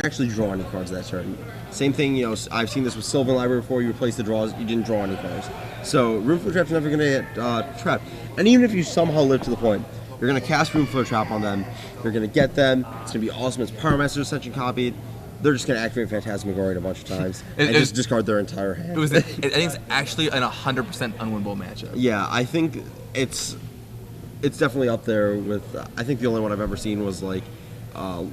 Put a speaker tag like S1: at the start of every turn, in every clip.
S1: actually draw any cards that turn. Same thing, you know, I've seen this with Sylvan Library before. You replace the draws, you didn't draw any cards. So Room for Trap's never going to get trapped. And even if you somehow live to the point, you're going to cast Room for Trap on them, you're going to get them, it's going to be awesome, it's Power Master Ascension copied, they're just going to activate Phantasmagoria a bunch of times and just discard their entire hand.
S2: I think it's actually an 100% unwinnable matchup.
S1: Yeah, I think it's definitely up there with, I think the only one I've ever seen was like,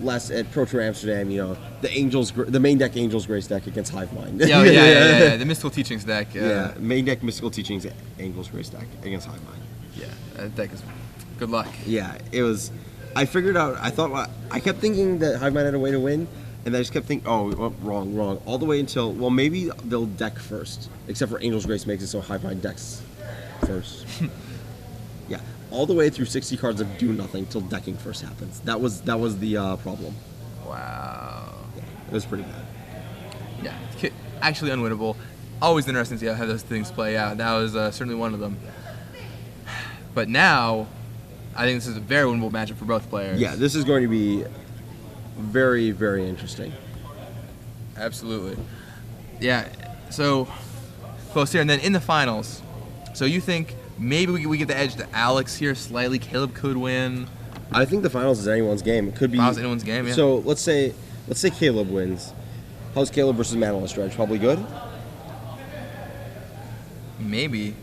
S1: less at Pro Tour Amsterdam, you know, the main deck Angels Grace deck against Hive Mind.
S2: Yeah, the Mystical Teachings deck.
S1: Main deck Mystical Teachings Angels Grace deck against Hive Mind.
S2: Yeah, that deck is good luck.
S1: Yeah, it was. I figured out. I kept thinking that Hive Mind had a way to win, and I just kept thinking, oh, wrong, all the way until maybe they'll deck first, except for Angels Grace makes it so Hive Mind decks first. Yeah. All the way through 60 cards of do nothing till decking first happens. That was the problem.
S2: Wow.
S1: Yeah, it was pretty bad.
S2: Yeah, actually unwinnable. Always interesting to see how those things play out. That was certainly one of them. But now, I think this is a very winnable matchup for both players.
S1: Yeah, this is going to be very, very interesting.
S2: Absolutely. Yeah, so close here. And then in the finals, so you think maybe we get the edge to Alex here slightly. Caleb could win.
S1: I think the finals is anyone's game. It could be
S2: finals anyone's game. Yeah.
S1: So let's say Caleb wins. How's Caleb versus Manalist Dredge? Probably good.
S2: Maybe.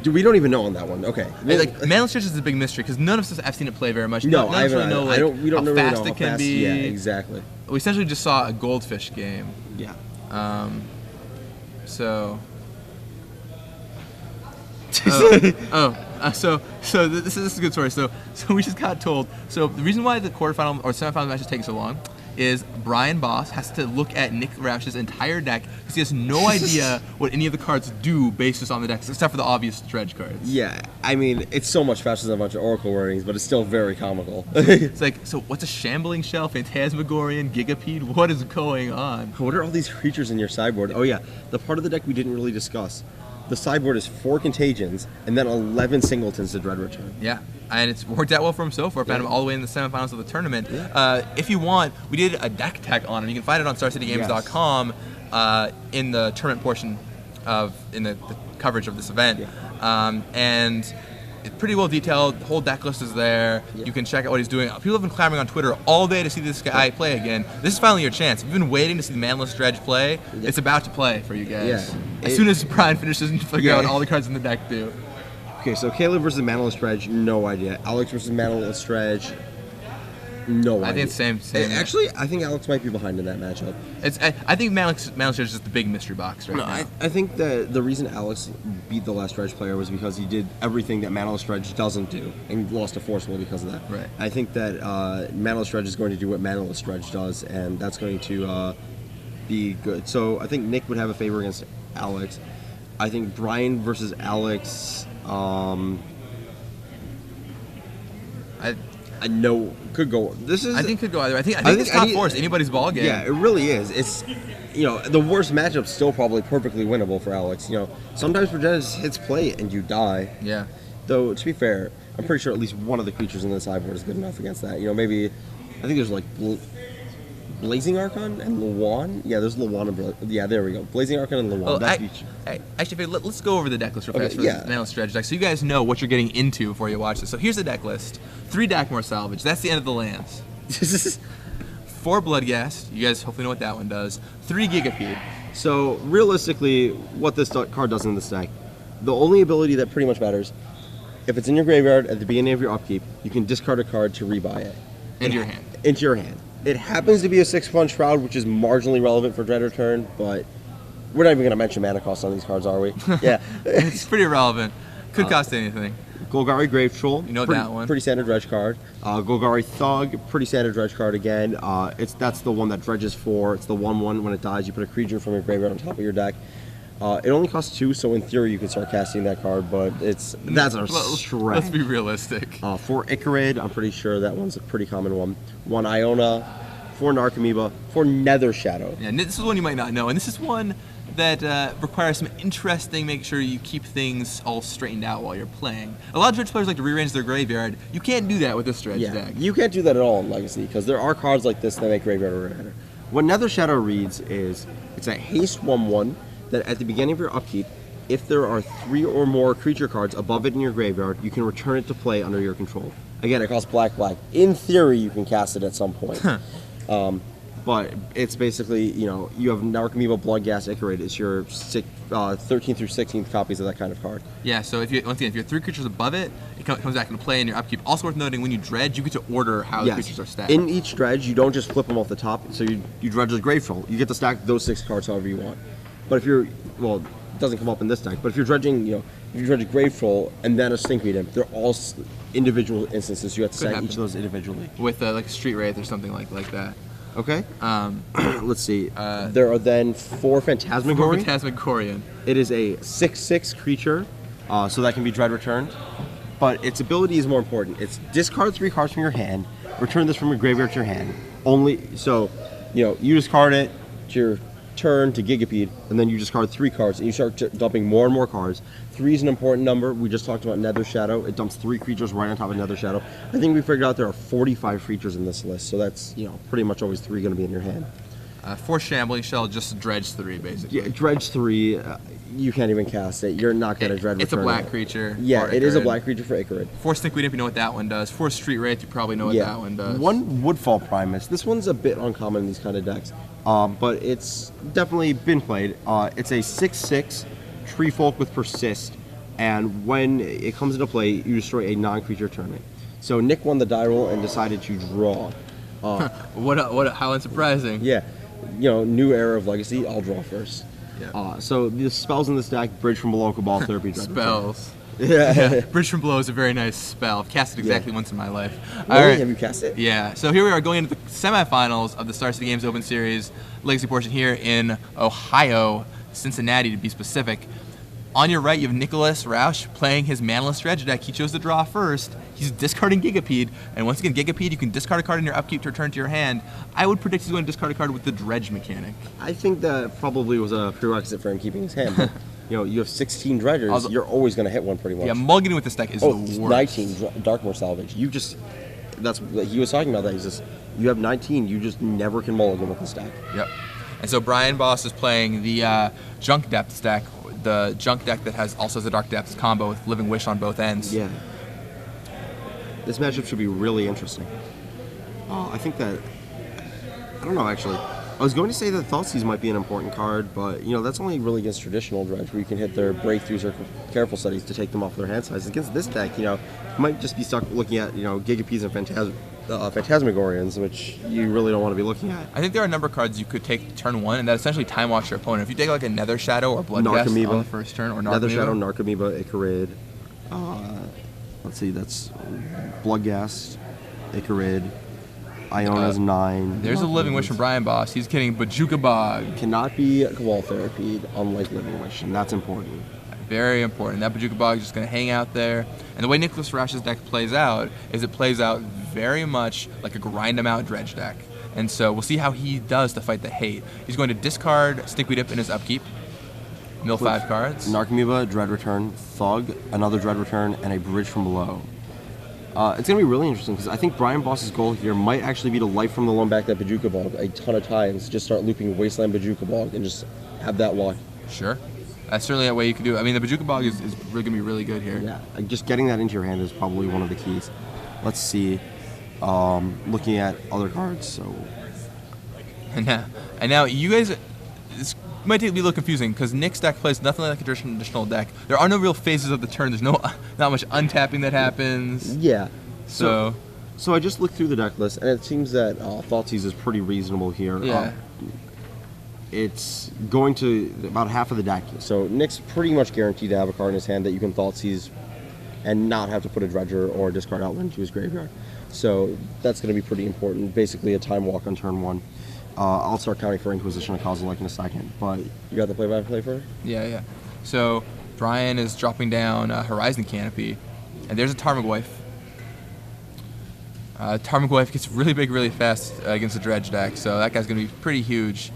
S1: We don't even know on that one. Okay.
S2: Like Manalist Dredge is a big mystery because none of us have seen it play very much.
S1: No,
S2: I really know. Like,
S1: we don't
S2: how
S1: really
S2: fast
S1: know
S2: it can be.
S1: Yeah, exactly.
S2: We essentially just saw a Goldfish game.
S1: Yeah.
S2: So. So this is a good story. So we just got told. So the reason why the quarterfinal or semifinal matches take so long is Brian Boss has to look at Nick Rausch's entire deck because he has no idea what any of the cards do based just on the decks, except for the obvious dredge cards.
S1: Yeah, I mean, it's so much faster than a bunch of Oracle wordings, but it's still very comical.
S2: It's like, so what's a Shambling Shell, Phantasmagorian, Gigapede? What is going on?
S1: What are all these creatures in your sideboard? Oh yeah, the part of the deck we didn't really discuss. The sideboard is 4 Contagions and then 11 Singletons to Dread Return.
S2: Yeah, and it's worked out well for him so far. Found him all the way in the semifinals of the tournament.
S1: Yeah.
S2: If you want, we did a deck tech on him. You can find it on StarCityGames.com in the tournament portion in the coverage of this event.
S1: Yeah.
S2: And it's pretty well detailed. The whole deck list is there.
S1: Yeah.
S2: You can check out what he's doing. People have been clamoring on Twitter all day to see this guy play again. This is finally your chance. We've been waiting to see the Manless Dredge play.
S1: Yeah.
S2: It's about to play for you guys.
S1: Yeah.
S2: As soon as Brian finishes and figure out what all the cards in the deck do.
S1: Okay, so Caleb versus Manalist Dredge, no idea. Alex versus Manalist Dredge, no idea.
S2: I think it's same.
S1: Actually, I think Alex might be behind in that matchup.
S2: I think Manalist Dredge is just the big mystery box right now.
S1: I think that the reason Alex beat the last Dredge player was because he did everything that Manalist Dredge doesn't do and lost to Forceful because of that.
S2: Right.
S1: I think that Manalist Dredge is going to do what Manalist Dredge does, and that's going to be good. So I think Nick would have a favor against Alex. I think Brian versus Alex, I know could go. I
S2: think could go either. I think this top four is anybody's ball game.
S1: Yeah, it really is. It's, you know, the worst matchup's still probably perfectly winnable for Alex. You know, sometimes Progenitus hits play and you die.
S2: Yeah.
S1: Though to be fair, I'm pretty sure at least one of the creatures in the sideboard is good enough against that. You know, maybe I think there's like Blazing Archon and Luan. Yeah, there's Luan and yeah, there we go. Blazing Archon and Luan.
S2: Actually, let's go over the deck list real fast for this Manalist Dredge deck, so you guys know what you're getting into before you watch this. So here's the deck list: 3 Dakmor Salvage. That's the end of the lands. 4 Bloodghast. You guys hopefully know what that one does. 3 Gigapede.
S1: So realistically, what this card does in this deck, the only ability that pretty much matters, if it's in your graveyard at the beginning of your upkeep, you can discard a card to rebuy it.
S2: Into your hand.
S1: Into your hand. It happens to be a 6-punch Shroud, which is marginally relevant for Dread Return, but we're not even going to mention mana cost on these cards, are we? Yeah.
S2: It's pretty irrelevant. Could cost anything.
S1: Golgari Grave Troll.
S2: You know that one.
S1: Pretty standard dredge card. Golgari Thug, pretty standard dredge card again. That's the one that dredges 4. It's the 1/1. When it dies, you put a creature from your graveyard on top of your deck. It only costs 2, so in theory you can start casting that card, but that's a stretch.
S2: Let's be realistic.
S1: 4 Icarid, I'm pretty sure that one's a pretty common one. 1 Iona, 4 Narcomoeba, 4 Nether Shadow.
S2: Yeah, this is one you might not know, and this is one that requires some interesting, make sure you keep things all straightened out while you're playing. A lot of Dredge players like to rearrange their graveyard. You can't do that with this Dredge deck.
S1: You can't do that at all in Legacy, because there are cards like this that make graveyard order. What Nether Shadow reads is, it's a haste 1/1 that at the beginning of your upkeep, if there are 3 or more creature cards above it in your graveyard, you can return it to play under your control. Again, it costs black. In theory, you can cast it at some point. But it's basically, you know, you have Narcomoeba, Bloodghast, Ichorid. It's your 13th through 16th copies of that kind of card.
S2: Yeah, so if you once again, if you have 3 creatures above it, it comes back into play in your upkeep. Also worth noting, when you dredge, you get to order how the creatures are stacked.
S1: In each dredge, you don't just flip them off the top. So you dredge a Graveful. You get to stack those 6 cards however you want. But if you're, well, it doesn't come up in this deck, but if you're dredging, you know, if you dredge a Graveful and then a Stinkweed Imp, they're all individual instances. So you have to stack each of those individually.
S2: With like a Street Wraith or something like that.
S1: Okay. Let's see. There are then 4 Phantasmagorian.
S2: 4 Phantasmagorian.
S1: It is a 6/6 creature, so that can be dread returned. But its ability is more important. It's discard 3 cards from your hand, return this from your graveyard to your hand. So, you know, you discard it to your turn to Gigapede, and then you discard 3 cards, and you start dumping more and more cards. 3 is an important number. We just talked about Nether Shadow. It dumps 3 creatures right on top of Nether Shadow. I think we figured out there are 45 creatures in this list, so that's, you know, pretty much always 3 going to be in your hand.
S2: 4 Shambling Shell, just dredge 3 basically.
S1: Yeah, dredge 3. You can't even cast it. You're not going to dread
S2: It's a
S1: return
S2: black
S1: it.
S2: creature.
S1: Yeah, it is a black creature for Ichorid.
S2: 4 Stinkweed Imp, you know what that one does. 4 Street Wraith, you probably know what that one does.
S1: 1 Woodfall Primus. This one's a bit uncommon in these kind of decks, but it's definitely been played. It's a 6/6 Tree Folk with Persist, and when it comes into play, you destroy a non-creature turn. So Nick won the die roll and decided to draw.
S2: How unsurprising.
S1: Yeah, you know, new era of Legacy. I'll draw first.
S2: Yeah.
S1: So the spells in this deck: Bridge from Below, Cabal Therapy.
S2: Spells.
S1: Yeah.
S2: Bridge from Below is a very nice spell. I've cast it exactly once in my life.
S1: Really? All right. Have you cast it?
S2: Yeah. So here we are going into the semifinals of the Star City Games Open Series Legacy portion here in Ohio, Cincinnati to be specific. On your right, you have Nicholas Rausch playing his manaless dredge deck. He chose to draw first. He's discarding Gigapede, and once again, Gigapede, you can discard a card in your upkeep to return to your hand. I would predict he's going to discard a card with the dredge mechanic.
S1: I think that probably was a prerequisite for him keeping his hand. But, you know, you have 16 dredgers. You're always going to hit one pretty much.
S2: Yeah, mulliganing with this deck is the worst.
S1: 19 Darkmoor Salvage. That's he was talking about that. He's just, you have 19. You just never can mulligan with this deck.
S2: Yep. And so Brian Boss is playing the Junk Depths deck. The Junk deck that also has a Dark Depths combo with Living Wish on both ends.
S1: Yeah. This matchup should be really interesting. I think that, I don't know actually. I was going to say that Thoughtseize might be an important card, but you know that's only really against traditional dredge where you can hit their breakthroughs or careful studies to take them off their hand size. Against this deck, you know, you might just be stuck looking at, you know, Gigapedes and Phantasmagorians, which you really don't want to be looking at.
S2: I think there are a number of cards you could take turn 1, and that essentially time watch your opponent. If you take like a Nether Shadow or Bloodghast on the first turn, or
S1: Nether Shadow, Narcomoeba, Ichorid. Let's see, that's Bloodghast, Ichorid. Iona's 9.
S2: There's a Living Wish from Brian Boss. He's getting Bajuka Bog.
S1: Cannot be Cabal Therapy, unlike Living Wish, and that's important.
S2: Very important. That Bajuka Bog is just going to hang out there. And the way Nicholas Rausch's deck plays out is it plays out very much like a grind them out dredge deck. And so we'll see how he does to fight the hate. He's going to discard Stinkweed Imp in his upkeep. Mill 5 cards.
S1: Narcomoeba, Dread Return, Thug, another Dread Return, and a Bridge from Below. It's going to be really interesting because I think Brian Boss's goal here might actually be to life from the loan back that Bajuka Bog a ton of times, just start looping Wasteland Bajuka Bog and just have that walk.
S2: Sure. That's certainly a way you can do it. I mean, the Bajuka Bog is really going to be really good here.
S1: Yeah, just getting that into your hand is probably one of the keys. Let's see. Looking at other cards, so...
S2: And now you guys... This might be a little confusing because Nick's deck plays nothing like a traditional deck. There are no real phases of the turn. There's not much untapping that happens.
S1: Yeah.
S2: So
S1: I just looked through the deck list, and it seems that Thoughtseize is pretty reasonable here.
S2: Yeah.
S1: It's going to about half of the deck. So Nick's pretty much guaranteed to have a card in his hand that you can Thoughtseize and not have to put a Dredger or a discard outland to his graveyard. So that's going to be pretty important. Basically a time walk on turn 1. I'll start counting for Inquisition and Kozilek in a second, but you got the play-by-play for it?
S2: Yeah. So Brian is dropping down Horizon Canopy, and there's a Tarmogoyf. Tarmogoyf gets really big really fast against the Dredge deck, so that guy's going to be pretty huge.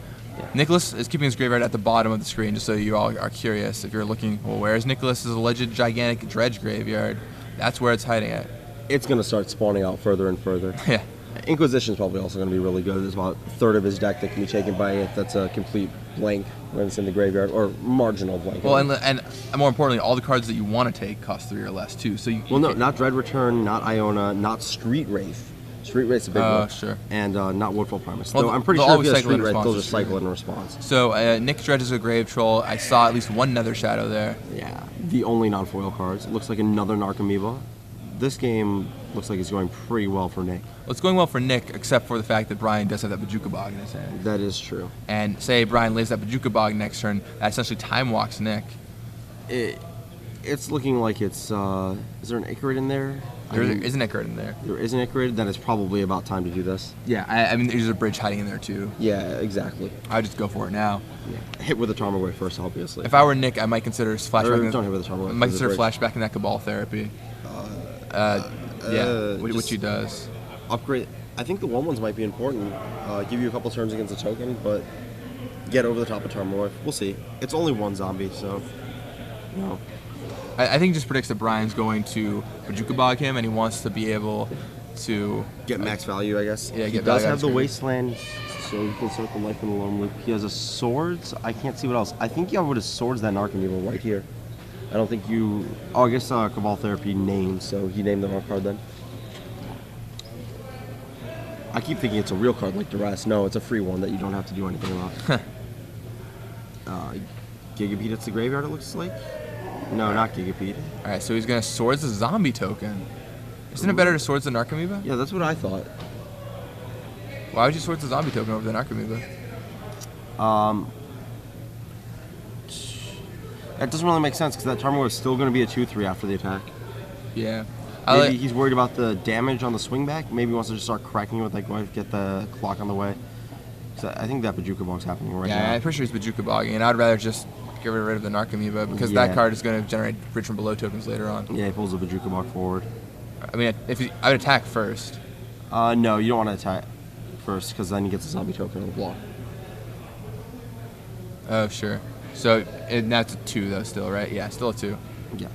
S2: Nicholas is keeping his graveyard at the bottom of the screen, just so you all are curious. If you're looking, well, where's Nicholas's alleged gigantic dredge graveyard? That's where it's hiding at.
S1: It's going to start spawning out further and further.
S2: Yeah.
S1: Inquisition's probably also going to be really good. There's about a third of his deck that can be taken by it. That's a complete blank when it's in the graveyard, or marginal blank.
S2: Well, and more importantly, all the cards that you want to take cost 3 or less too. So you
S1: no, not Dread Return, not Iona, not Street Wraith. Street Wraith's a big one.
S2: Sure.
S1: And not Woodfall Primus.
S2: Well,
S1: Though I'm pretty
S2: they'll
S1: sure if
S2: always
S1: you have
S2: cycle in
S1: Street Wraith,
S2: response
S1: they'll
S2: to
S1: just
S2: Street
S1: cycle in response.
S2: So Nick Dredge is a Grave Troll. I saw at least one Nether Shadow there.
S1: Yeah, the only non-foil cards. It looks like another Narcomoeba. This game looks like it's going pretty well for Nick.
S2: Well, it's going well for Nick, except for the fact that Brian does have that Bajuka Bog in his hand.
S1: That is true.
S2: And say Brian lays that Bajuka Bog next turn, that essentially time walks Nick.
S1: It's looking like it's... is there an Icarate in there?
S2: There is an Icarate in there.
S1: There is an Icarate, then it's probably about time to do this.
S2: Yeah, I mean, there's a bridge hiding in there too.
S1: Yeah, exactly.
S2: I'd just go for it now.
S1: Yeah. Hit with the Tarmogoyf first, obviously.
S2: If I were Nick, I might consider flashback.
S1: Don't hit with the Tarmogoyf.
S2: I might consider flashback in that Cabal Therapy. Which he does.
S1: Upgrade. I think the 1/1s might be important. Give you a couple turns against a token, but get over the top of Tarmogoyf. We'll see. It's only one zombie, so no.
S2: I think he just predicts that Brian's going to Bajuka Bog him, and he wants to be able to
S1: get max value, I guess.
S2: Yeah,
S1: he
S2: get
S1: does
S2: value
S1: have the Wasteland, so you can circle life in the Lone Loop. He has a Swords. I can't see what else. I think you have with his Swords that Narcomoeba right here. I don't think you... Oh, I guess Cabal Therapy named, so he named the wrong card then. I keep thinking it's a real card like Duress. No, it's a free one that you don't have to do anything about. Gigapede hits the graveyard, it looks like. No, not Gigapede.
S2: Alright, so he's going to Swords the zombie token. Isn't it better to Swords the Narcomoeba?
S1: Yeah, that's what I thought.
S2: Why would you Swords the zombie token over the Narcomoeba?
S1: That doesn't really make sense because that Tarmogoyf is still going to be a 2/3 after the attack.
S2: Yeah.
S1: Maybe he's worried about the damage on the swing back. Maybe he wants to just start cracking it with that Goyf, get the clock on the way. So I think that Bajuka Bog's happening right now.
S2: Yeah, I'm pretty sure he's Bajuka Bogging, and I'd rather just get rid of the Narcomoeba because that card is going to generate bridge from below tokens later on.
S1: Yeah, he pulls the Bajuka Bog forward.
S2: I mean, I would attack first.
S1: No, you don't want to attack first because then he gets a zombie token on the block.
S2: Oh, sure. So that's a 2 though, still, right? Yeah, still a 2.
S1: Yeah.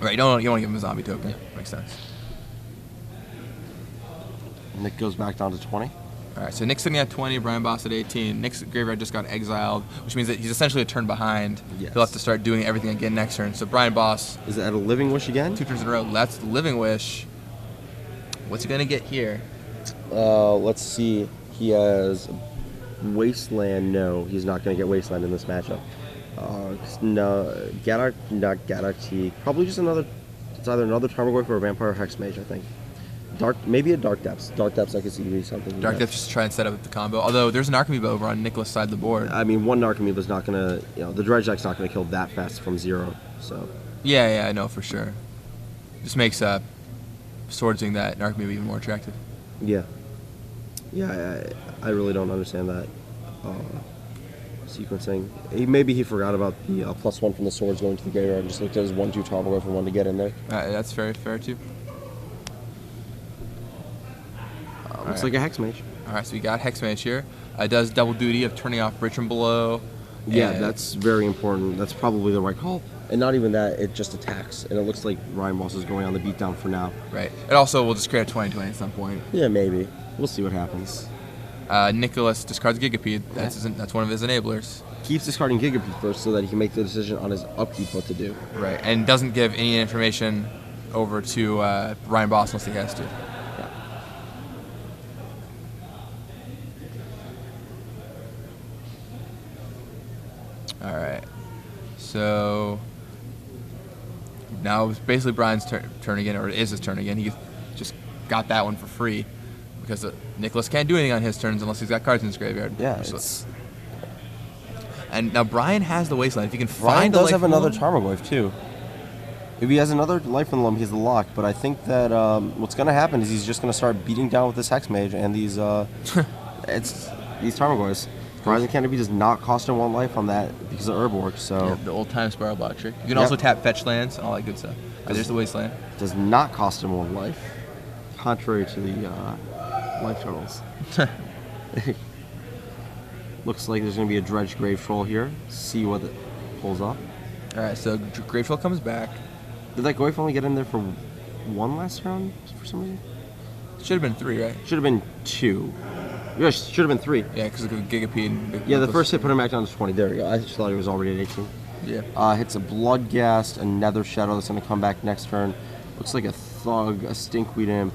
S2: Right. You don't want to give him a zombie token. Yeah. Makes sense.
S1: Nick goes back down to 20.
S2: All right. So Nick's sitting at 20. Brian Boss at 18. Nick's graveyard just got exiled, which means that he's essentially a turn behind.
S1: Yes.
S2: He'll have to start doing everything again next turn. So Brian Boss
S1: is it at a Living Wish again?
S2: 2 turns in a row. That's the Living Wish. What's he gonna get here?
S1: Let's see. He has Wasteland. No, he's not going to get Wasteland in this matchup. No, Gadak, not Gadak. Probably just another. It's either another Tarmogoyf or a Vampire Hex Mage, I think. Maybe a Dark Depths. Dark Depths, I could see doing something.
S2: Dark Depths just to try and set up the combo. Although there's an Narcomoeba over on Nicholas' side of the board.
S1: I mean, one Narcomoeba's not going to. The Dredge deck's not going to kill that fast from 0. So.
S2: Yeah, I know for sure. Just makes swordsing that Narcomoeba even more attractive.
S1: Yeah. Yeah, I really don't understand that sequencing. Maybe he forgot about the +1 from the swords going to the graveyard and just looked at his 1/2 Tarmogoyf and wanted to get in there.
S2: That's very fair too.
S1: Looks like a Hex Mage.
S2: Alright, so we got Hex Mage here. It does double duty of turning off Bridge from Below.
S1: Yeah, that's very important. That's probably the right call. And not even that, it just attacks. And it looks like Ryan Boss is going on the beatdown for now.
S2: Right. It also will just create a 20/20 at some point.
S1: Yeah, maybe. We'll see what happens.
S2: Nicholas discards Gigapede. That's one of his enablers.
S1: Keeps discarding Gigapede first so that he can make the decision on his upkeep what to do.
S2: Right, and doesn't give any information over to Ryan Boss unless he has to.
S1: Yeah.
S2: All right. So now it's basically Brian's turn again, or it is his turn again. He just got that one for free because Nicholas can't do anything on his turns unless he's got cards in his graveyard.
S1: Yeah.
S2: And now Brian has the Wasteland. If he can
S1: Brian
S2: find
S1: does have another Tarmogoyf too. If he has another Life from the Loam, he's the lock. But I think that what's going to happen is he's just going to start beating down with this Hex Mage and these these Tarmogoyfs. Horizon Canopy does not cost him 1 life on that because of Urborg, so...
S2: Yeah, the old-time Spiral Block trick. You can also tap fetch lands and all that good stuff. There's the Wasteland.
S1: Does not cost him 1 life, contrary to the life totals. Looks like there's going to be a Dredge Grave Troll here. See what it pulls up.
S2: All right, so Grave Troll comes back.
S1: Did that Goyf only get in there for one last round for some reason?
S2: Should have been 3, right?
S1: Should have been 2. Yeah, should have been 3.
S2: Yeah, because of Gigapede.
S1: Yeah, the first hit put him back down to 20. There we go. I just thought he was already at 18.
S2: Yeah.
S1: Hits a Bloodghast, a Nether Shadow that's going to come back next turn. Looks like a Thug, a Stinkweed Imp,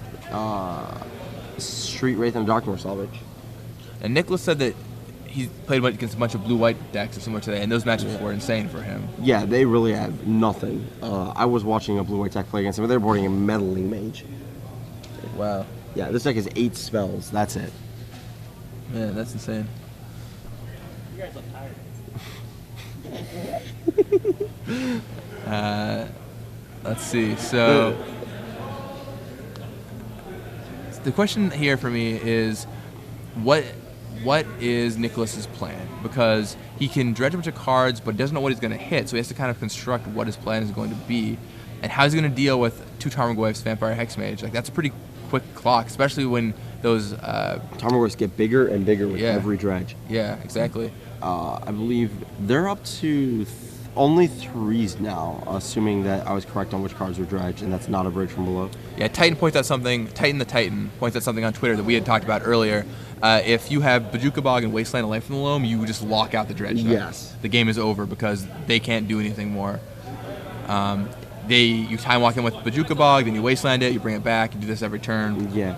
S1: Street Wraith, and a Darkmoor Salvage.
S2: And Nicholas said that he played against a bunch of blue-white decks or similar today, and those matchups were insane for him.
S1: Yeah, they really have nothing. I was watching a blue-white deck play against him, but they're boarding a Meddling Mage.
S2: Wow.
S1: Yeah, this deck has 8 spells. That's it.
S2: Man, that's insane.
S3: You guys look tired.
S2: Let's see. So the question here for me is, what is Nicholas's plan? Because he can dredge a bunch of cards, but doesn't know what he's going to hit, so he has to kind of construct what his plan is going to be, and how he's going to deal with 2 Tarmogoyfs, Vampire, Hexmage. Like, that's a pretty quick clock, especially when those
S1: Tarmogoyfs get bigger and bigger with every dredge.
S2: Yeah, exactly.
S1: I believe they're up to only 3s now, assuming that I was correct on which cards were dredged, and that's not a bridge from below.
S2: Yeah, Titan points out something. Titan the Titan points out something on Twitter that we had talked about earlier. If you have Bajuka Bog and Wasteland of Life from the Loam, you just lock out the dredge.
S1: Yes.
S2: The game is over because they can't do anything more. You time walk in with Bajuka Bog, then you Wasteland it, you bring it back, you do this every turn.
S1: Yeah.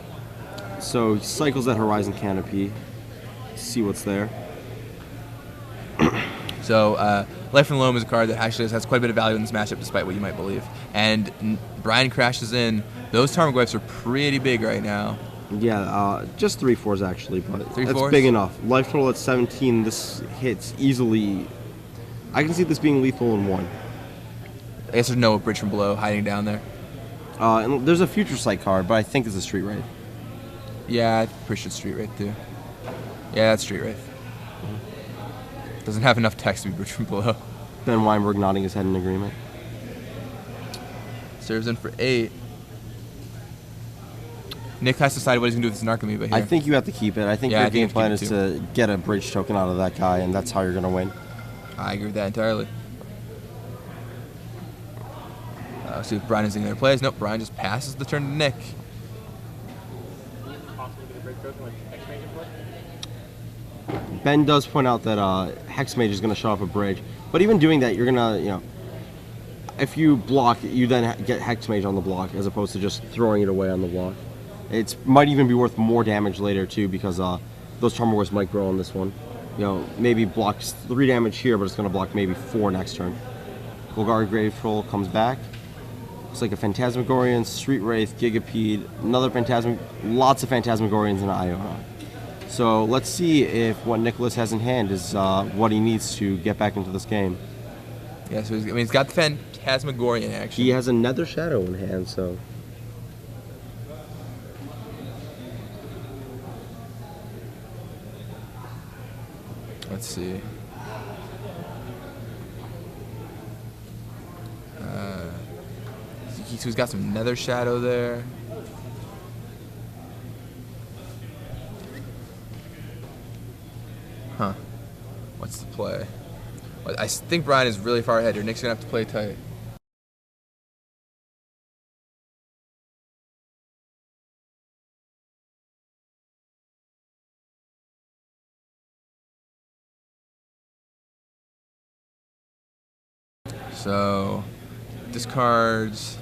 S1: So he cycles that Horizon Canopy, see what's there.
S2: So Life from the Loam is a card that actually has quite a bit of value in this matchup, despite what you might believe. And Brian crashes in. Those Tarmogoyfs are pretty big right now.
S1: Yeah, just 3/4s actually, but
S2: 3/4s?
S1: that's big enough. Life total at 17, this hits easily. I can see this being lethal in 1.
S2: I guess there's no bridge from below hiding down there.
S1: And there's a Future Sight card, but I think it's a Street Wraith.
S2: Yeah, I'm pretty sure it's Street Wraith too. Yeah, that's Street Wraith. Doesn't have enough text to be bridge from below.
S1: Ben Weinberg nodding his head in agreement.
S2: Serves in for 8. Nick has decided what he's going to do with this Narcomoeba here.
S1: I think you have to keep it. I think
S2: Yeah,
S1: your
S2: I think
S1: game
S2: you have
S1: plan
S2: to
S1: is
S2: keep it
S1: to get a bridge token out of that guy, and that's how you're going to win.
S2: I agree with that entirely. See if Brian has any other plays. Nope, Brian just passes the turn to Nick.
S3: Possibly get a break token with X-Mage in play?
S1: Ben does point out that Hexmage is going to shut off a bridge, but even doing that, you're going to, if you block, you then get Hexmage on the block as opposed to just throwing it away on the block. It might even be worth more damage later too, because those Tarmogoyfs might grow on this one. Maybe blocks 3 damage here, but it's going to block maybe 4 next turn. Golgari Grave Troll comes back. Looks like a Phantasmagorian, Street Wraith, Gigapede, another lots of Phantasmagorians and Iona. So let's see if what Nicholas has in hand is what he needs to get back into this game.
S2: Yeah, so he's got the Phantasmagorian action.
S1: He has a Nether Shadow in hand, so...
S2: Let's see. So he's got some Nether Shadow there. Huh. What's the play? I think Brian is really far ahead here. Nick's going to have to play tight. So, discards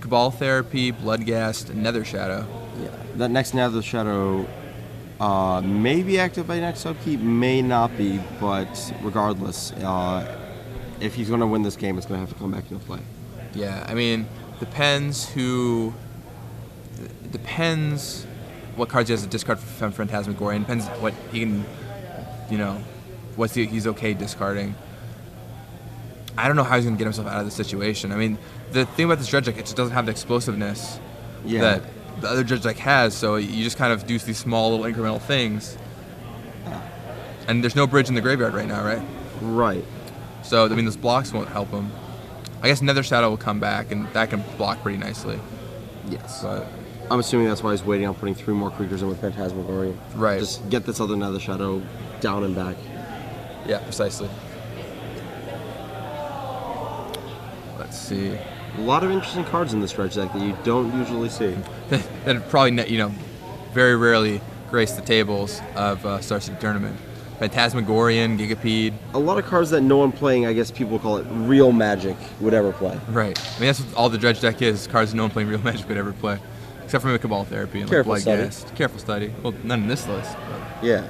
S2: Cabal Therapy, Bloodghast, Nether Shadow.
S1: Yeah, that next Nether Shadow may be active by next upkeep, may not be, but regardless, if he's going to win this game, it's going to have to come back into play.
S2: Yeah, I mean, depends what cards he has to discard from Phantasmagorian. Depends what he can, he's okay discarding. I don't know how he's going to get himself out of this situation. I mean, the thing about this dredge deck, it just doesn't have the explosiveness that the other dredge deck has, so you just kind of do these small little incremental things. And there's no bridge in the graveyard right now, right?
S1: Right.
S2: So, I mean, those blocks won't help him. I guess Nether Shadow will come back, and that can block pretty nicely.
S1: Yes.
S2: But
S1: I'm assuming that's why he's waiting on putting 3 more creatures in with Phantasmagoria.
S2: Right.
S1: Just get this other Nether Shadow down and back.
S2: Yeah, precisely. Let's see.
S1: A lot of interesting cards in this dredge deck that you don't usually see.
S2: That probably, very rarely grace the tables of Star City Tournament. Phantasmagorian, Gigapede.
S1: A lot of cards that no one playing, I guess people call it real Magic, would ever play.
S2: Right. I mean, that's what all the dredge deck is. Cards no one playing real Magic would ever play. Except for maybe Cabal Therapy and
S1: Careful
S2: Blood
S1: Study.
S2: Ghast. Careful Study. Well, none in this list. But.
S1: Yeah.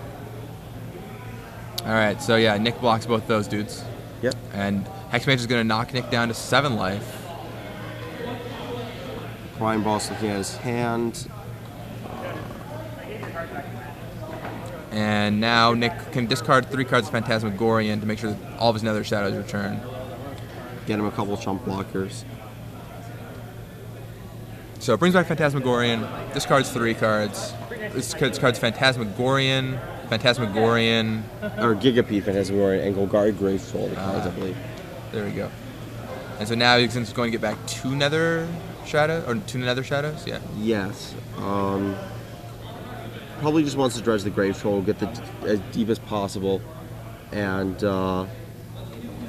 S2: All right, so yeah, Nick blocks both those dudes.
S1: Yep.
S2: And Hexmage is going to knock Nick down to 7 life.
S1: Prime Boss looking at his hand.
S2: And now Nick can discard 3 cards of Phantasmagorian to make sure that all of his Nether Shadows return.
S1: Get him a couple chump blockers.
S2: So it brings back Phantasmagorian, discards 3 cards. Discards Phantasmagorian, Phantasmagorian.
S1: Or Gigapede, Phantasmagoria, and Golgari Grave Troll, the cards, I believe.
S2: There we go. And so now he's going to get back 2 Nether Shadows, or 2 Nether Shadows? Yeah.
S1: Yes. Probably just wants to dredge the Grave Troll, get the as deep as possible, and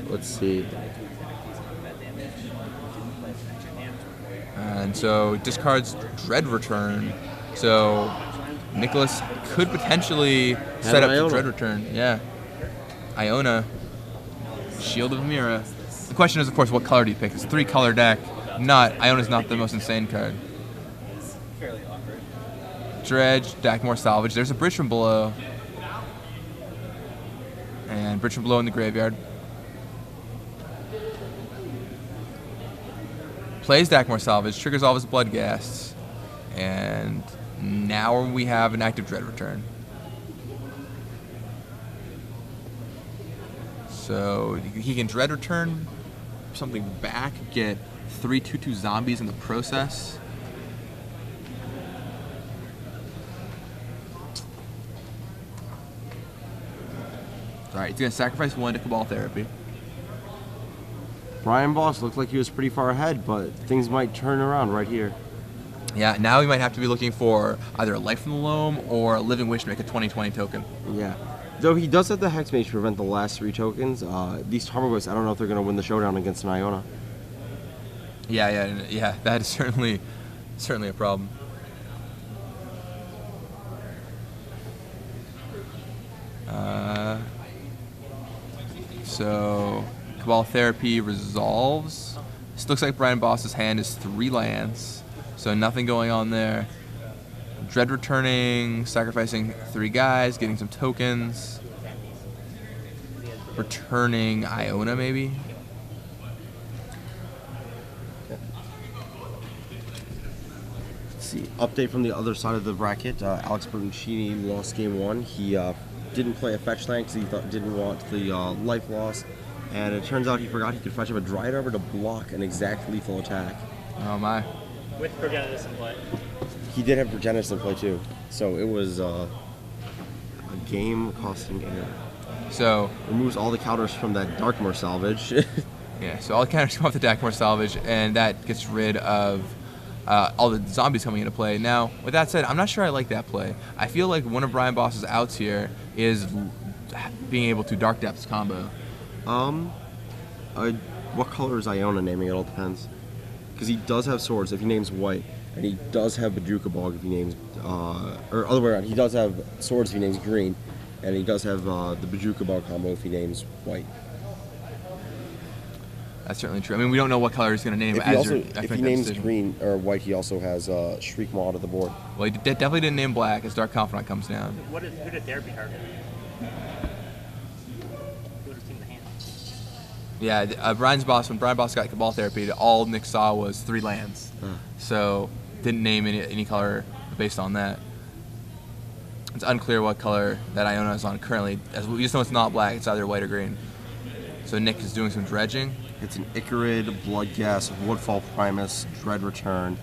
S1: let's see.
S2: And so discards Dread Return. So Nicholas could potentially set up the
S1: Iona.
S2: Dread Return. Yeah. Iona. Shield of Mira. The question is, of course, what color do you pick? It's a 3-color deck. Iona's not the most insane card. Dredge, Dackmore Salvage. There's a Bridge from Below. And Bridge from Below in the graveyard. Plays Dackmore Salvage, triggers all of his Blood Ghasts. And now we have an active Dread Return. So he can Dread Return something back, get 3 2/2 zombies in the process. Alright, he's going to sacrifice 1 to Cabal Therapy.
S1: Brian Boss looked like he was pretty far ahead, but things might turn around right here.
S2: Yeah, now we might have to be looking for either a Life from the Loam or a Living Wish to make a 20/20 token.
S1: Yeah. Though he does have the Hex Mage to prevent the last 3 tokens. These Tarmogoyfs, I don't know if they're going to win the showdown against an Iona.
S2: Yeah, that is certainly a problem. So Cabal Therapy resolves. This looks like Brian Boss's hand is 3 lands, so nothing going on there. Dread returning, sacrificing 3 guys, getting some tokens. Returning Iona maybe.
S1: Let's see. Update from the other side of the bracket. Alex Bertoncini lost game 1. He didn't play a fetch land because he didn't want the life loss. And it turns out he forgot he could fetch up a Dryad Arbor to block an exact lethal attack.
S2: Oh my.
S3: With Progenitus in play.
S1: He did have Progenitus in play too. So it was a game costing error.
S2: So
S1: Removes all the counters from that Darkmoor Salvage.
S2: yeah, so all the counters come off the Dackmore Salvage, and that gets rid of all the zombies coming into play. Now, with that said, I'm not sure I like that play. I feel like one of Brian Boss's outs here is being able to Dark Depths combo.
S1: What color is Iona naming? It all depends. Because he does have swords if he names white, and he does have Bajuka Bog if he names, or other way around. He does have swords if he names green, and he does have the Bajuka Bog combo if he names white.
S2: That's certainly true. I mean, we don't know what color he's going to name.
S1: If he names green or white, he also has Shriek Maw to the board.
S2: Well, he definitely didn't name black as Dark Confidant comes down.
S3: Who did Therapy target? Who would have seen the hand?
S2: Yeah, when Brian Boss got Cabal Therapy, all Nick saw was 3 lands. So didn't name any color based on that. It's unclear what color that Iona is on currently. As we just know it's not black, it's either white or green. So Nick is doing some dredging.
S1: It's an Icarid, Bloodghast, Woodfall Primus, Dread Return,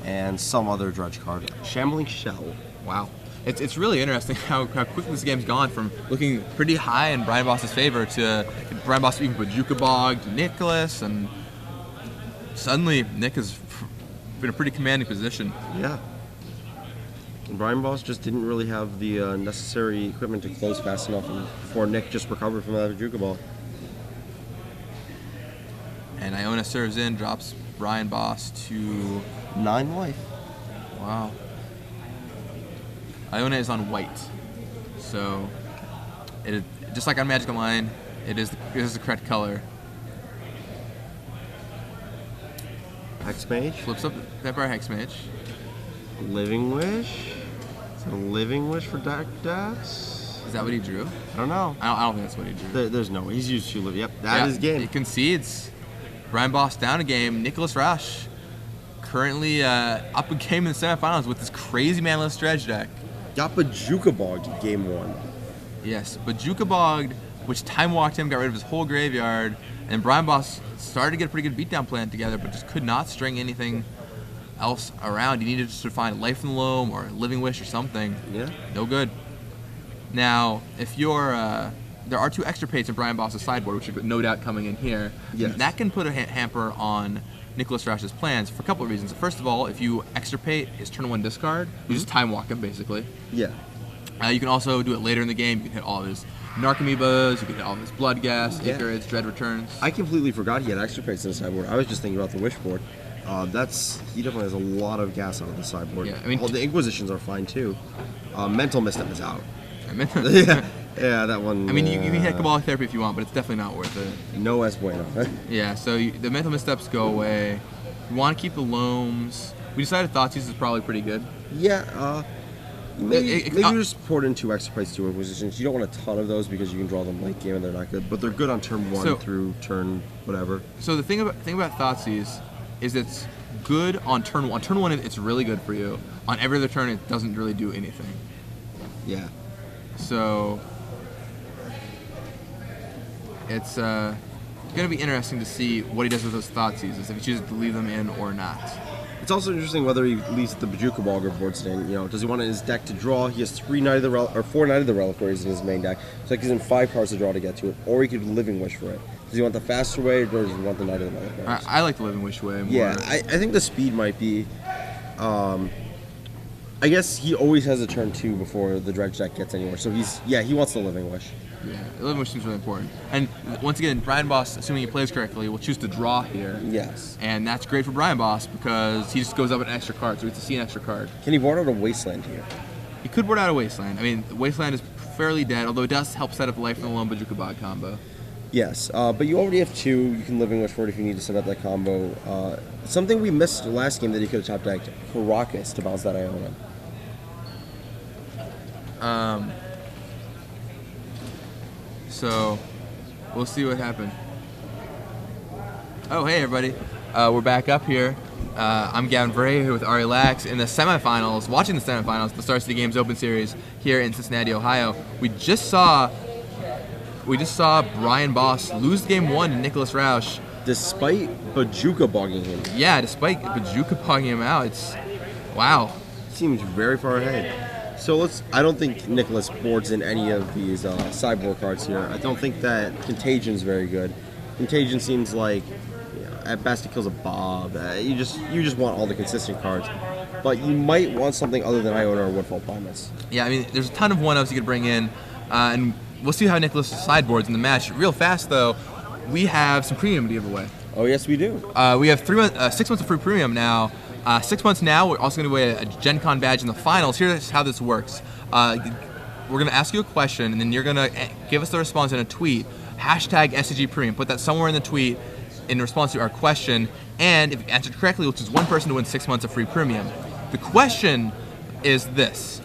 S1: and some other dredge card. Shambling Shell.
S2: Wow. It's really interesting how quickly this game's gone from looking pretty high in Brian Boss's favor to Brian Boss even Bajuka Bog to Nicholas, and suddenly Nick is in a pretty commanding position.
S1: Yeah. Brian Boss just didn't really have the necessary equipment to close fast enough before Nick just recovered from that Bajuka ball.
S2: And Iona serves in, drops Brian Boss to
S1: 9 life.
S2: wow. Iona is on white, so it is just like on Magic Online. It is the correct color.
S1: Hex Mage.
S2: Flips up Vampire Hex Mage.
S1: Living Wish. Is it a Living Wish for Dark Depths?
S2: Is that what he drew?
S1: I don't know.
S2: I don't think that's what he drew.
S1: There's no way. He's used 2 live. Yep, that is game.
S2: He concedes. Brian Boss down a game. Nicholas Rausch currently up a game in the semifinals with this crazy manless dredge deck.
S1: Got Bajuka bogged in game 1.
S2: Yes, Bajuka bogged, which time walked him, got rid of his whole graveyard, and Brian Boss started to get a pretty good beatdown plan together, but just could not string anything else around. He needed to find Life in the Loam or Living Wish or something.
S1: Yeah.
S2: No good. Now, if you're there are 2 extirpates in Brian Boss's sideboard, which are no doubt coming in here.
S1: Yes.
S2: That can put a hamper on Nicholas Rausch's plans for a couple of reasons. First of all, if you extirpate his turn 1 discard, you just time walk him basically.
S1: Yeah.
S2: You can also do it later in the game. You can hit all of his Narcomoebas, you can hit all of his Blood Gas, Icarids, Dread Returns.
S1: I completely forgot he had extra pace in the sideboard. I was just thinking about the wish board. He definitely has a lot of gas on the sideboard.
S2: Yeah, I mean,
S1: all the Inquisitions are fine too. Mental Misstep is out.
S2: I mean,
S1: yeah, that one.
S2: I mean, you can hit Cabal Therapy if you want, but it's definitely not worth it.
S1: No es bueno.
S2: Yeah, so the mental missteps go away. You want to keep the Loams. We decided Thoughtseize is probably pretty good.
S1: Yeah, maybe
S2: It-
S1: we just poured in 2 extra plays, 2 Inquisitions. You don't want a ton of those because you can draw them late game and they're not good. But they're good on turn 1
S2: So-
S1: through turn whatever.
S2: So the thing about Thoughtseize is it's good on turn 1. On turn 1, it's really good for you. On every other turn, it doesn't really do anything.
S1: Yeah.
S2: So it's going to be interesting to see what he does with those Thoughtseizes, if he chooses to leave them in or not.
S1: It's also interesting whether he leaves the Bajuka Bogger boards in. You know, does he want in his deck to draw? He has 4 Night of the Reliquaries in his main deck, so he's in 5 cards to draw to get to it. Or he could Living Wish for it. Does he want the faster way, or does he want the Night of the Reliquaries?
S2: I like the Living Wish way more.
S1: Yeah, I think the speed might be. I guess he always has a turn 2 before the Dredge deck gets anywhere. So he wants the Living Wish.
S2: Yeah, the Living Wish seems really important. And once again, Brian Boss, assuming he plays correctly, will choose to draw here.
S1: Yes.
S2: And that's great for Brian Boss because he just goes up an extra card, so he gets to see an extra card.
S1: Can he board out a Wasteland here?
S2: He could board out a Wasteland. I mean, the Wasteland is fairly dead, although it does help set up Life in the Loam Bajuka Bog combo.
S1: Yes, but you already have 2. You can Living Wish for it if you need to set up that combo. Something we missed last game that he could have top decked, Caracas to bounce that Iona.
S2: So we'll see what happens. Oh, hey everybody. We're back up here. I'm Gavin Verhey here with Ari Lax in the semifinals, watching the semifinals, the Star City Games Open Series here in Cincinnati, Ohio. We just saw Brian Boss lose game 1 to Nicholas Rausch.
S1: Despite Bajuka bogging him.
S2: Yeah, despite Bajuka pogging him out, it's wow.
S1: Seems very far ahead. So I don't think Nicholas boards in any of these sideboard cards here. I don't think that Contagion's very good. Contagion seems like, at best it kills a Bob. You just want all the consistent cards. But you might want something other than Iona or Woodfall Primus.
S2: Yeah, I mean, there's a ton of 1-ofs you could bring in, and we'll see how Nicholas sideboards in the match. Real fast though, we have some premium to give away.
S1: Oh yes, we do.
S2: We have 6 months of free premium now. 6 months now, we're also going to give away a Gen Con badge in the finals. Here's how this works. We're going to ask you a question, and then you're going to give us the response in a tweet. Hashtag SSG Premium. Put that somewhere in the tweet in response to our question. And if you answered correctly, we'll choose one person to win 6 months of free premium. The question is this.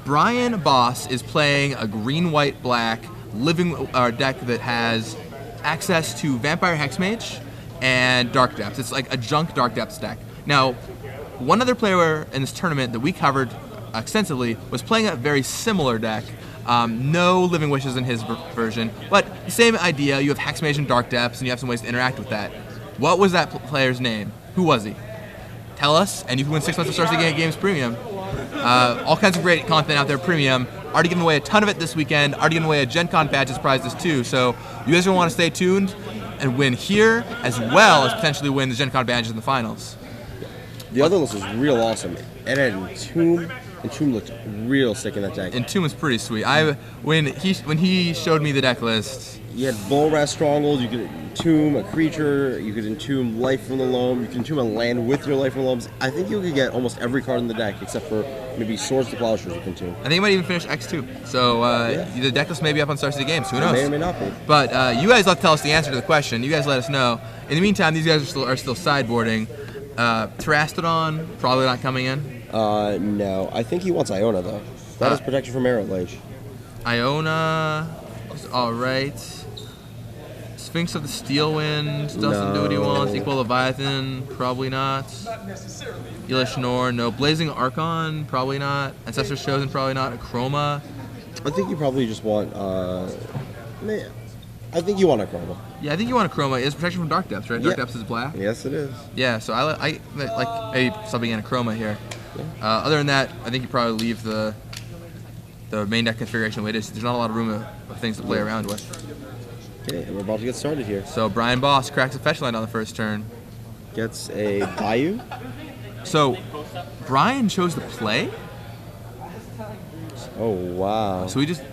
S2: Brian Boss is playing a green, white, black living deck that has access to Vampire Hexmage and Dark Depths. It's like a junk Dark Depths deck. Now, one other player in this tournament that we covered extensively was playing a very similar deck. No Living Wishes in his version, but the same idea. You have Hexmage and Dark Depths, and you have some ways to interact with that. What was that player's name? Who was he? Tell us, and you can win 6 months of Star City Games Premium. All kinds of great content out there, premium. Already giving away a ton of it this weekend. Already giving away a Gen Con badge as prizes too. So you guys are going to want to stay tuned and win here, as well as potentially win the Gen Con badges in the finals.
S1: The other list was real awesome. It had Entomb. Entomb looked real sick in that deck.
S2: Entomb is pretty sweet. When he showed me the deck list,
S1: You had Bullrat Stronghold, you could entomb a creature, you could entomb life from the loam, you could entomb a land with your life from the loams. I think you could get almost every card in the deck except for maybe Swords to Plowshares you can entomb.
S2: I think he might even finish X2. So the deck list may be up on Star City Games. Who knows?
S1: May or may not be.
S2: But you guys have to tell us the answer to the question. You guys let us know. In the meantime, these guys are still sideboarding. Terastodon probably not coming in.
S1: No. I think he wants Iona though. That is protection from Arrow Lage.
S2: Iona is alright. Sphinx of the Steel Wind doesn't do what he wants. Equal Leviathan, probably not. Elish Nor, no. Blazing Archon, probably not. Ancestor's Chosen, probably not. Chroma.
S1: I think you probably just want I think you want a Chroma.
S2: Yeah, I think you want a Chroma. It's protection from Dark Depths, right? Dark Depths is black.
S1: Yes, it is.
S2: Yeah, so I like maybe subbing in a Chroma here. Other than that, I think you probably leave the main deck configuration the way it is. There's not a lot of room of things to play around with.
S1: Okay, and we're about to get started here.
S2: So Brian Boss cracks a fetch land on the first turn.
S1: Gets a Bayou.
S2: So Brian chose to play.
S1: Oh wow.
S2: So we just.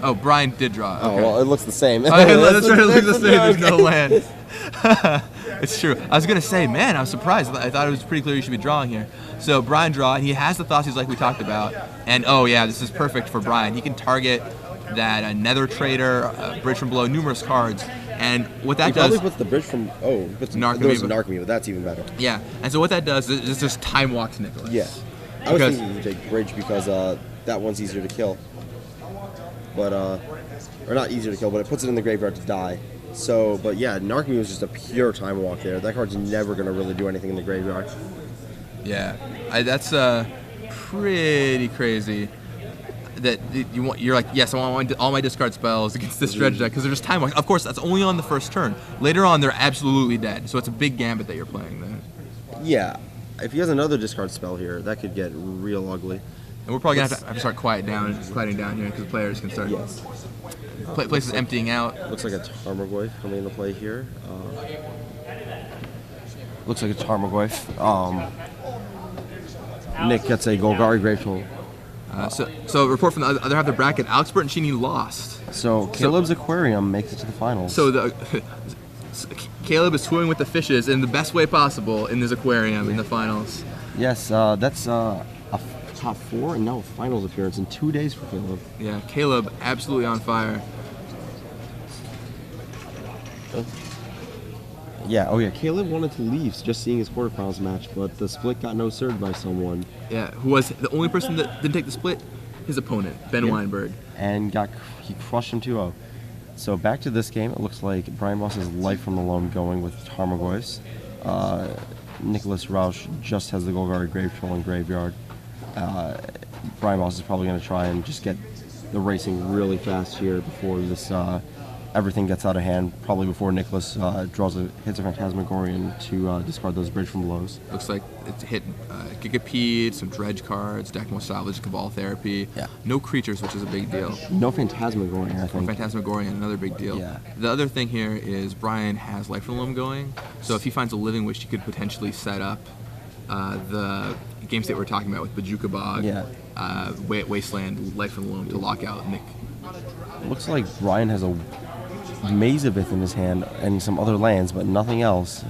S2: Oh, Brian did draw. Okay.
S1: Oh well, it looks the same.
S2: Oh, yeah, that's right. It looks the same. There's no land. It's true. I was gonna say, man, I was surprised. I thought it was pretty clear you should be drawing here. So Brian draw, and he has the Thoughtseize like we talked about. And oh yeah, this is perfect for Brian. He can target that Nether Trader, Bridge from Below, numerous cards. And what that
S1: he
S2: does.
S1: probably puts the bridge from Narcomoeba, but that's even better.
S2: Yeah, and so what that does is just time walks Nicholas.
S1: Yeah, I was thinking you take bridge because that one's easier to kill. But or not easier to kill, but it puts it in the graveyard to die. So, but yeah, Narcomoeba is just a pure time walk there. That card's never gonna really do anything in the graveyard.
S2: Yeah, that's pretty crazy. That you're like, yes, I want all my discard spells against this dredge deck because they're just time walk. Of course, that's only on the first turn. Later on, they're absolutely dead. So it's a big gambit that you're playing there.
S1: Yeah, if he has another discard spell here, that could get real ugly.
S2: And we're probably gonna have to start quieting down here because the players can start.
S1: Yes.
S2: Places emptying out.
S1: Looks like a Tarmogoyf coming into play here. Looks like a Tarmogoyf. Nick gets a Golgari Gravetool.
S2: So report from the other half of the bracket, Alex Bertoncini lost.
S1: So Caleb's Aquarium makes it to the finals.
S2: So Caleb is swimming with the fishes in the best way possible in his aquarium in the finals.
S1: Yes, that's a top 4 and now a finals appearance in 2 days for Caleb.
S2: Yeah, Caleb absolutely on fire.
S1: Yeah, oh yeah, Caleb wanted to leave just seeing his quarterfinals match, but the split got no-sir'd by someone.
S2: Yeah, who was the only person that didn't take the split? His opponent, Ben Weinberg.
S1: And he crushed him 2-0. So back to this game, it looks like Brian Boss has Life from the Loam going with Tarmogoyfs. Nicholas Rausch just has the Golgari Gravetool in graveyard. Brian Boss is probably going to try and just get the racing really fast here before this everything gets out of hand. Probably before Nicholas hits a Phantasmagorian to discard those Bridge from Belows.
S2: Looks like it's hit Gigapede, some Dredge cards, Deckmo Salvage, Cabal Therapy. Yeah. No creatures, which is a big deal.
S1: No Phantasmagorian, I think.
S2: Phantasmagorian, another big deal.
S1: Yeah.
S2: The other thing here is Brian has Life from the Loam going, so if he finds a Living Wish, he could potentially set up the game state we're talking about with Bajuka Bog, Wasteland, Life from the Loam to lock out Nick.
S1: Looks like Brian has a Mazavith in his hand and some other lands, but nothing else.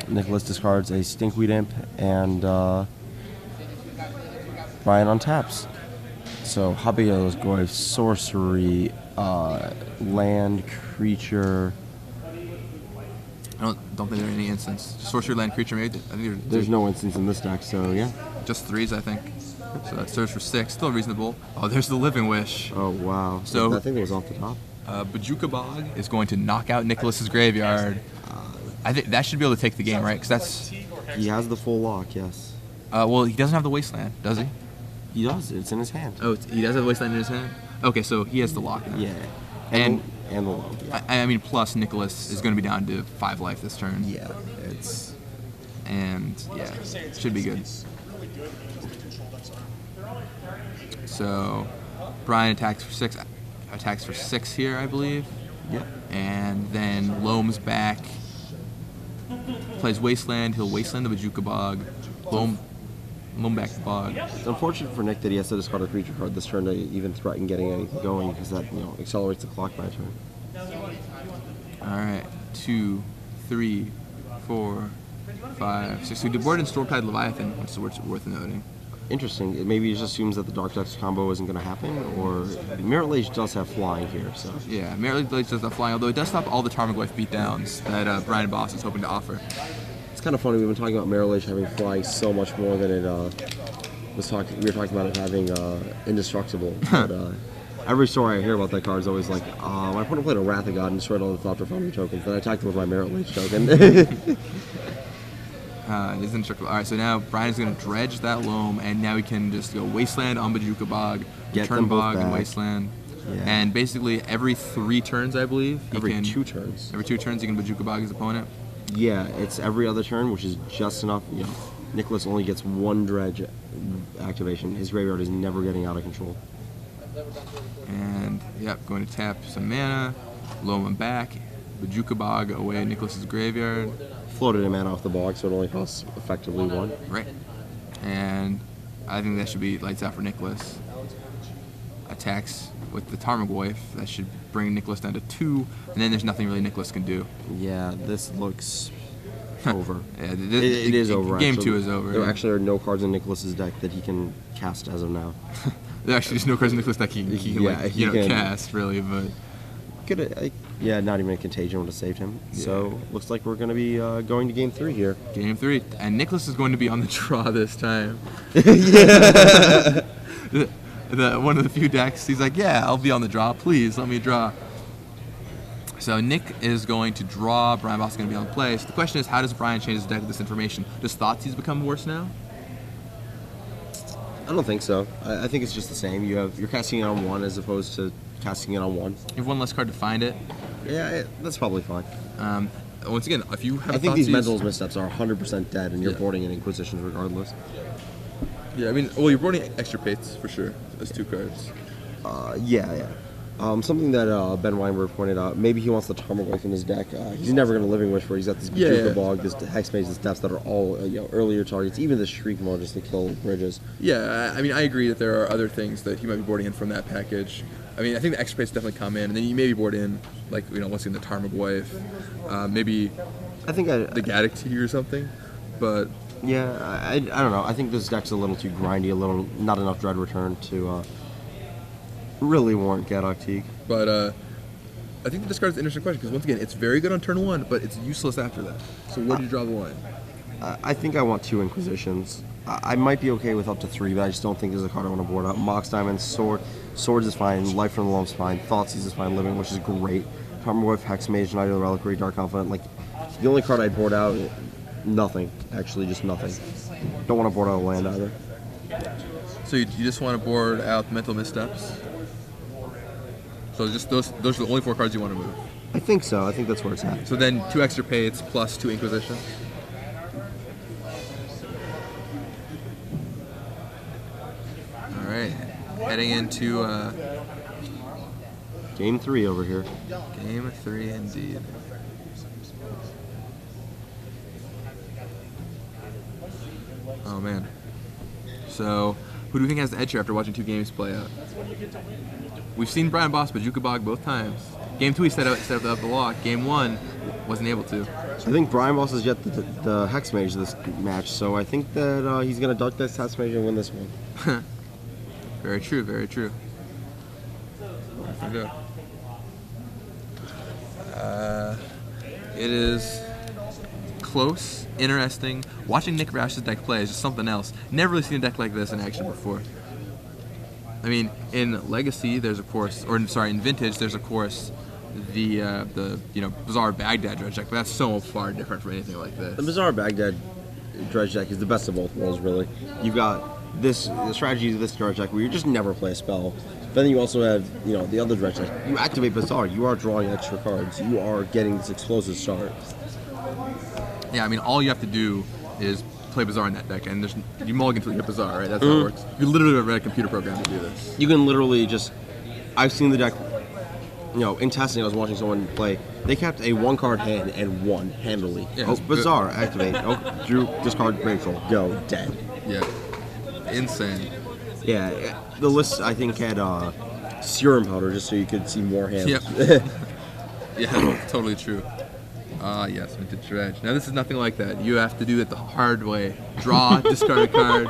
S1: Nicholas discards a Stinkweed Imp, and Brian untaps. So Habios Goyf, sorcery, land, creature.
S2: I don't think there are any instants. Sorcery, land, creature, maybe. I think
S1: there's no instance in this deck, so yeah.
S2: Just 3s, I think. So that serves for 6, still reasonable. Oh, there's the Living Wish.
S1: Oh wow!
S2: So
S1: I think it was off the top.
S2: Bajuka Bog is going to knock out Nicholas's graveyard. I think that should be able to take the game, right? Because that's
S1: he has the full lock. Yes.
S2: Well, he doesn't have the Wasteland, does he?
S1: He does. It's in his hand.
S2: Oh, he does have the Wasteland in his hand. Okay, so he has the lock now.
S1: Yeah.
S2: And
S1: the lock. Yeah.
S2: I mean, plus Nicholas is going to be down to 5 life this turn.
S1: Yeah. It's.
S2: And yeah, should be good. So Brian attacks for 6 here, I believe.
S1: Yep.
S2: And then Loam's back. Plays Wasteland. He'll Wasteland the Bajuka Bog. Lombax Bog.
S1: It's unfortunate for Nick that he has to discard a creature card this turn to even threaten getting anything going, because that accelerates the clock by a turn.
S2: All right, 2, 3, 4, 5, 6. So we did board in Stormtide Leviathan, which is worth noting.
S1: Interesting. Maybe he just assumes that the Dark Dex combo isn't going to happen, or Merit Lage does have flying here, so.
S2: Yeah, Merit Lage does have flying, although it does stop all the Tarmogoyf beatdowns that Brian Boss is hoping to offer.
S1: It's kind of funny. We've been talking about Merit Lage having flying so much more than it was talking. We were talking about it having indestructible. But every story I hear about that card is always like, my opponent played a Wrath of God and destroyed all the Thopter Foundry tokens. Then I attacked him with my Merit Lage token.
S2: It is indestructible. All right, so now Brian's going to dredge that loam, and now he can just go Wasteland on Bajuka Bog, return Bog and Wasteland. Yeah. And basically every 3 turns, I believe,
S1: every 2 turns.
S2: Every 2 turns, he can Bajuka Bog his opponent.
S1: Yeah, it's every other turn, which is just enough. Nicholas only gets 1 dredge activation. His graveyard is never getting out of control.
S2: And yep, going to tap some mana, loam him back, Bajuka Bog away Nicholas's graveyard.
S1: Floated a mana off the bog, so it only costs effectively 1.
S2: Right. And I think that should be lights out for Nicholas. Attacks with the Tarmogoyf. That should bring Nicholas down to 2, and then there's nothing really Nicholas can do.
S1: Yeah, this looks over.
S2: Yeah,
S1: it is over.
S2: Game
S1: actually.
S2: 2 is over.
S1: There actually are no cards in Nicholas's deck that he can cast as of now.
S2: There actually is no cards in Nicholas deck he can cast, really, but... not even a Contagion would have saved him. Yeah. So, looks like we're going to be going to Game 3 here. Game 3. And Nicholas is going to be on the draw this time. One of the few decks, he's like, yeah, I'll be on the draw. Please, let me draw. So Nick is going to draw. Brian Boss is going to be on the play. So the question is, how does Brian change his deck with this information? Does Thoughtseize become worse now?
S1: I don't think so. I think it's just the same. You're casting it on 1 as opposed to casting it on 1.
S2: You have 1 less card to find it.
S1: Yeah, that's probably fine.
S2: Once again, if you have
S1: I think these mental missteps are 100% dead, and you're boarding in Inquisitions regardless.
S2: Yeah, I mean, well, you're boarding extra pates for sure. As 2 cards.
S1: Yeah. Something that Ben Weinberg pointed out, maybe he wants the Tarmogoyf in his deck. He's never going to Living Wish where he's got this Bajuka Bog, this Hexmage, this Depths that are all earlier targets, even the Shriek mode just to kill bridges.
S2: Yeah, I mean, I agree that there are other things that he might be boarding in from that package. I mean, I think the extra pates definitely come in, and then you maybe board in, like, once again, the Tarmogoyf, maybe
S1: I think
S2: the Gaddock Tea or something, but...
S1: Yeah, I don't know. I think this deck's a little too grindy, not enough Dread Return to really warrant Gaddock Teague.
S2: But I think the discard is an interesting question, because once again, it's very good on turn 1, but it's useless after that. So where do you draw the line?
S1: I think I want 2 Inquisitions. I might be okay with up to 3, but I just don't think there's a card I want to board out. Mox Diamond, Swords is fine, Life from the Loam is fine, Thoughtseize is fine, Living, which is great. Tarmogoyf, Hexmage, Knight of the Reliquary, Dark Confidant. Like, the only card I'd board out... Nothing. Actually, just nothing. Don't want to board out a land either.
S2: So you just want to board out mental missteps? So just those are the only 4 cards you want to move?
S1: I think so. I think that's where it's at.
S2: So then 2 extra pates plus 2 Inquisitions? Alright. Heading into...
S1: Game 3 over here.
S2: Game 3 indeed. Oh man. So, who do you think has the edge here after watching 2 games play out? We've seen Brian Boss Bajuka Bog both times. Game 2 he set up the lock. Game 1 wasn't able to.
S1: I think Brian Boss has yet the Hexmage this match, so I think that he's going to duck this Hexmage and win this one.
S2: Very true, very true. It is close, interesting. Watching Nick Rausch's deck play is just something else. Never really seen a deck like this in action before. I mean, in Legacy, there's of course, in Vintage, there's of course the Bizarre Baghdad dredge deck, but that's so far different from anything like this.
S1: The Bizarre Baghdad dredge deck is the best of both worlds, really. You've got the strategy of this dredge deck where you just never play a spell. But then you also have, the other dredge deck. You activate Bizarre, you are drawing extra cards. You are getting this explosive start.
S2: Yeah, I mean, all you have to do is play Bizarre in that deck, and you mulligan until you get Bizarre, right? That's how it works. You literally read a computer program to do this.
S1: You can literally I've seen the deck, in testing, I was watching someone play. They kept a 1-card hand and won handily.
S2: Yeah,
S1: oh,
S2: it's good.
S1: bizarre. Activate. Oh, drew, discard, brain troll. Go. Dead.
S2: Yeah. Insane.
S1: Yeah, the list, I think, had serum powder just so you could see more hands.
S2: Yep. Yeah, totally true. Yes, vintage dredge. Now this is nothing like that. You have to do it the hard way. Draw, discard a card.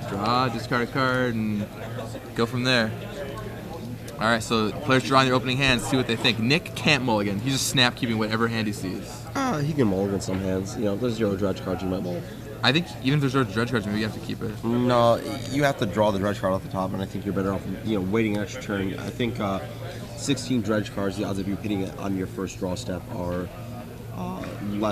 S2: Draw, discard a card, and go from there. All right, so players draw in their opening hands, see what they think. Nick can't mulligan. He's just snap keeping whatever hand he sees.
S1: He can mulligan some hands. You know, if there's 0 dredge cards, you might mulligan.
S2: I think even if there's no dredge cards, maybe you have to keep it.
S1: No, you have to draw the dredge card off the top, and I think you're better off, waiting an extra turn. I think 16 dredge cards, the odds of you hitting it on your first draw step are less.